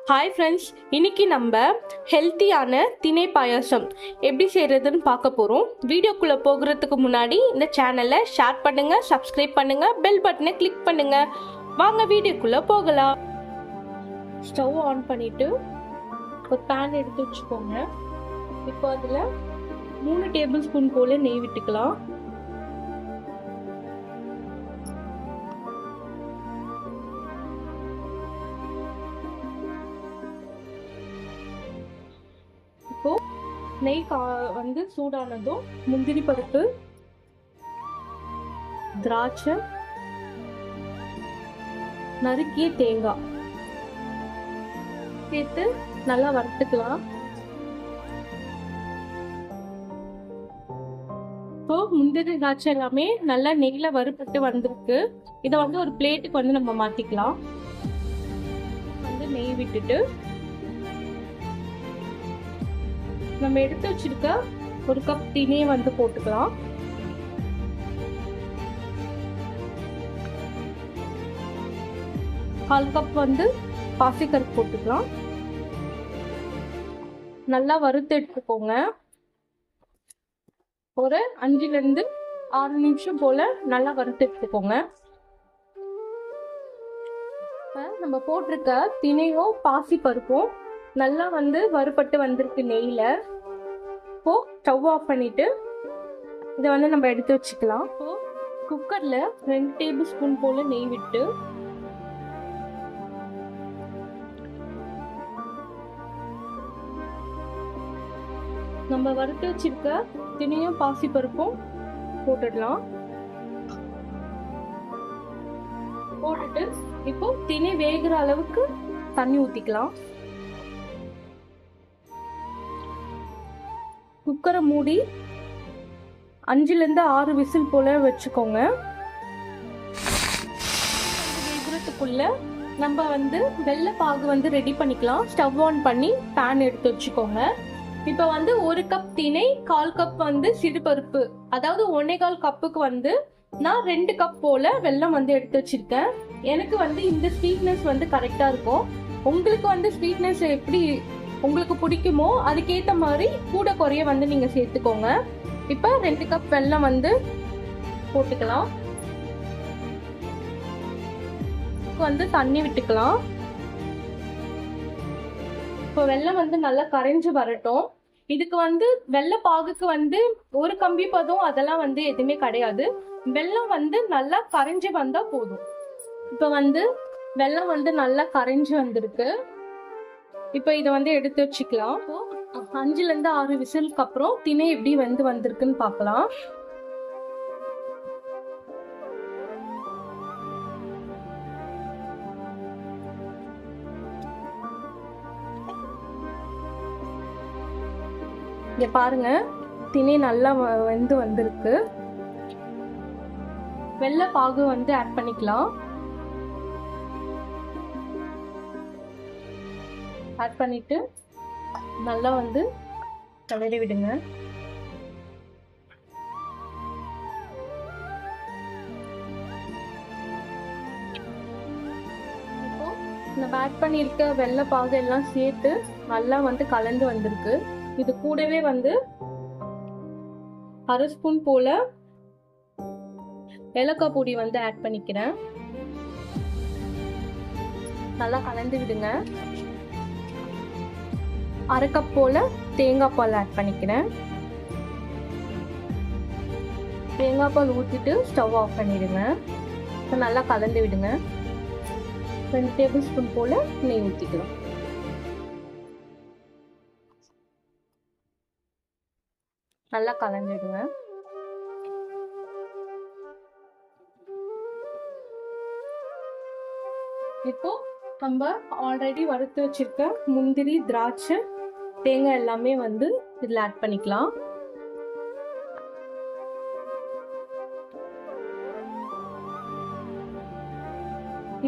Hi friends, இன்னைக்கு நம்ம ஹெல்த்தியான திணை பாயாசம் எப்படி செய்கிறதுன்னு பார்க்க போகிறோம். வீடியோக்குள்ளே போகிறதுக்கு முன்னாடி இந்த சேனலை ஷேர் பண்ணுங்கள், சப்ஸ்கிரைப் பண்ணுங்கள், பெல் பட்டனை கிளிக் பண்ணுங்கள். வாங்க வீடியோக்குள்ளே போகலாம். ஸ்டவ் ஆன் பண்ணிவிட்டு ஒரு பேன் எடுத்து வச்சுக்கோங்க. இப்போ அதில் 3 டேபிள் ஸ்பூன் போல் நெய் விட்டுக்கலாம். இப்போ நெய் வந்து சூடானதும் முந்திரி பருப்பு, திராட்சை, நறுக்கிய தேங்காய் சேர்த்து நல்லா வறுத்துக்கலாம். இப்போ முந்திரி திராட்சை எல்லாமே நல்லா நெய்ல வறுப்பட்டு வந்திருக்கு. இதை வந்து ஒரு பிளேட்டுக்கு வந்து நம்ம மாத்திக்கலாம். வந்து நெய் விட்டுட்டு நம்ம எடுத்து வச்சிருக்க 1 கப் திணையை வந்து போட்டுக்கலாம். கால் கப் வந்து பாசிப்பருப்பு போட்டுக்கலாம். நல்லா வறுத்து எடுத்துக்கோங்க. ஒரு 5 to 6 நிமிஷம் போல நல்லா வறுத்து எடுத்துக்கோங்க. நம்ம போட்டிருக்க திணையும் பாசிப்பருப்பும் நல்லா வந்து வறுபட்டு வந்திருக்கு நெய்ல. இப்போ ஸ்டவ் ஆஃப் பண்ணிட்டு இதை வந்து நம்ம எடுத்து வச்சுக்கலாம். இப்போ குக்கர்ல 2 டேபிள் ஸ்பூன் போல நெய் விட்டு நம்ம வறுத்து வச்சிருக்க திணையும் பாசிப்பருப்பும் போட்டுடலாம். போட்டுட்டு இப்போ திணை வேகிற அளவுக்கு தண்ணி ஊத்திக்கலாம். குக்கரை மூடி 5 to 6 விசில் போல வச்சுக்கோங்க. வேகிறதுக்குள்ள நம்ம வந்து வெள்ளை பாகு வந்து ரெடி பண்ணிக்கலாம். ஸ்டவ் ஆன் பண்ணி பேன் எடுத்து வச்சுக்கோங்க. இப்போ வந்து 1 கப் திணை, 1/4 கப் வந்து சிறுபருப்பு, அதாவது 1/4 கப்புக்கு வந்து நான் 2 கப் போல வெல்லம் வந்து எடுத்து வச்சிருக்கேன். எனக்கு வந்து இந்த ஸ்வீட்னஸ் வந்து கரெக்டா இருக்கும். உங்களுக்கு வந்து ஸ்வீட்னஸ் எப்படி உங்களுக்கு பிடிக்குமோ அதுக்கேற்ற மாதிரி கூட குறைய வந்து நீங்க சேர்த்துக்கோங்க. இப்போ 2 கப் வெல்லம் வந்து போட்டுக்கலாம். வந்து தண்ணி விட்டுக்கலாம். இப்போ வெல்லம் வந்து நல்லா கரைஞ்சு வரட்டும். இதுக்கு வந்து வெள்ளை பாகுக்கு வந்து ஒரு கம்பி பதம் அதெல்லாம் வந்து எதுவுமே கிடையாது. வெல்லம் வந்து நல்லா கரைஞ்சு வந்தா போதும். இப்போ வந்து வெல்லம் வந்து நல்லா கரைஞ்சு வந்திருக்கு. இப்போ இதை வந்து எடுத்து வச்சுக்கலாம். 5 to 6 விசிலுக்கு அப்புறம் திணை எப்படி வந்து வந்திருக்குன்னு பார்க்கலாம். இங்க பாருங்க, திணை நல்லா வெந்து வந்திருக்கு. வெள்ளை பாகு வந்து ஆட் பண்ணிக்கலாம். ஆட் பண்ணிட்டு நல்லா வந்து கிளறி விடுங்க. இப்போ நம்ம ஆட் பண்ணியிருக்க வெள்ளை பாகு எல்லாம் சேர்த்து நல்லா வந்து கலந்து வந்திருக்கு. இது கூடவே வந்து 1/2 ஸ்பூன் போல ஏலக்காய் பொடி வந்து ஆட் பண்ணிக்கிறேன். நல்லா கலந்து விடுங்க. 1/2 கப் போல தேங்காய் பால் ஆட் பண்ணிக்கிறேன். தேங்காய் பால் ஊற்றிட்டு ஸ்டவ் ஆஃப் பண்ணிடுங்க. நல்லா கலந்து விடுங்க. 2 டேபிள் ஸ்பூன் போல நெய் ஊற்றிக்கலாம். நல்லா கலந்து விடுங்க. இப்போ நம்ம ஆல்ரெடி வறுத்து வச்சிருக்க முந்திரி, திராட்சை, தேங்காய் எல்லாமே வந்து இதில் ஆட் பண்ணிக்கலாம்.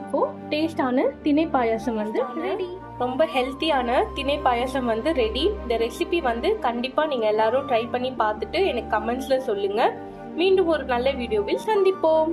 இப்போ டேஸ்டான திணை பாயாசம் வந்து ரெடி. ரொம்ப ஹெல்த்தியான திணை பாயாசம் வந்து ரெடி. இந்த ரெசிபி வந்து கண்டிப்பா நீங்க எல்லாரும் ட்ரை பண்ணி பார்த்துட்டு எனக்கு கமெண்ட்ஸ்ல சொல்லுங்க. மீண்டும் ஒரு நல்ல வீடியோவில் சந்திப்போம்.